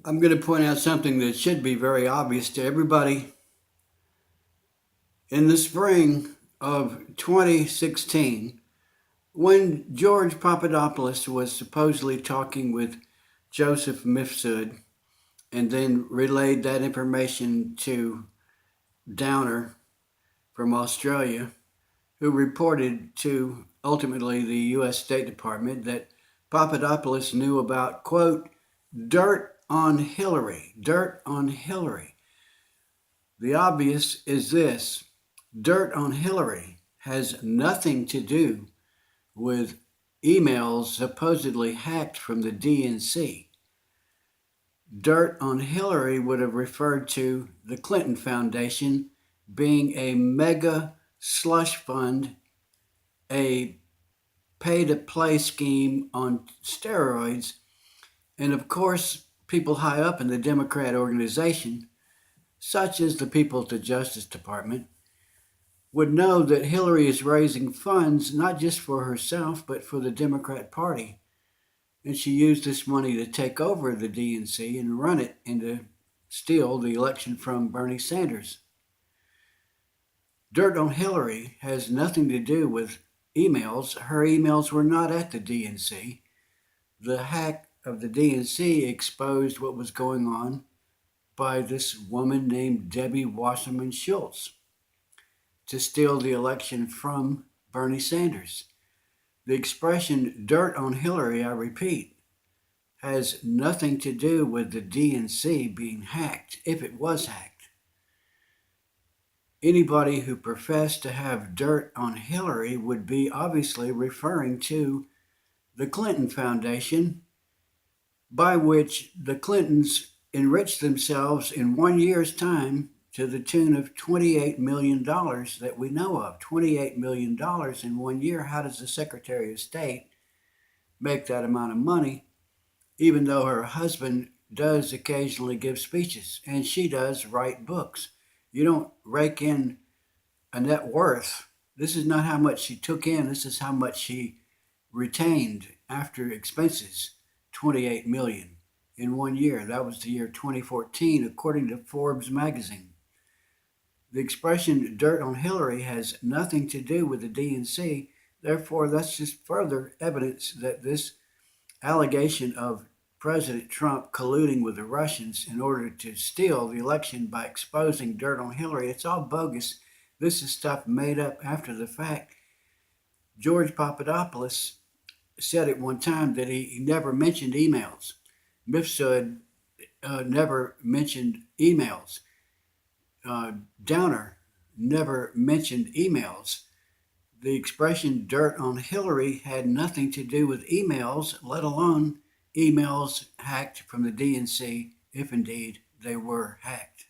I'm going to point out something that should be very obvious to everybody. In the spring of 2016, when George Papadopoulos was supposedly talking with Joseph Mifsud and then relayed that information to Downer from Australia, who reported to ultimately the U.S. State Department that Papadopoulos knew about, quote, dirt on Hillary, dirt on Hillary. The obvious is this: dirt on Hillary has nothing to do with emails supposedly hacked from the DNC. Dirt on Hillary would have referred to the Clinton Foundation being a mega slush fund, a pay to play scheme on steroids, and of course, people high up in the Democrat organization, such as the people at the Justice Department, would know that Hillary is raising funds not just for herself, but for the Democrat Party. And she used this money to take over the DNC and run it and to steal the election from Bernie Sanders. Dirt on Hillary has nothing to do with emails. Her emails were not at the DNC. The hack of the DNC exposed what was going on by this woman named Debbie Wasserman Schultz to steal the election from Bernie Sanders. The expression dirt on Hillary, I repeat, has nothing to do with the DNC being hacked, if it was hacked. Anybody who professed to have dirt on Hillary would be obviously referring to the Clinton Foundation, by which the Clintons enriched themselves in 1 year's time to the tune of $28 million that we know of. $28 million in 1 year. How does the Secretary of State make that amount of money, even though her husband does occasionally give speeches and she does write books? You don't rake in a net worth. This is not how much she took in. This is how much she retained after expenses. 28 million in 1 year. That was the year 2014, according to Forbes magazine. The expression dirt on Hillary has nothing to do with the DNC. Therefore, that's just further evidence that this allegation of President Trump colluding with the Russians in order to steal the election by exposing dirt on Hillary, it's all bogus. This is stuff made up after the fact. George Papadopoulos said at one time that he never mentioned emails. Mifsud never mentioned emails. Downer never mentioned emails. The expression dirt on Hillary had nothing to do with emails, let alone emails hacked from the DNC, if indeed they were hacked.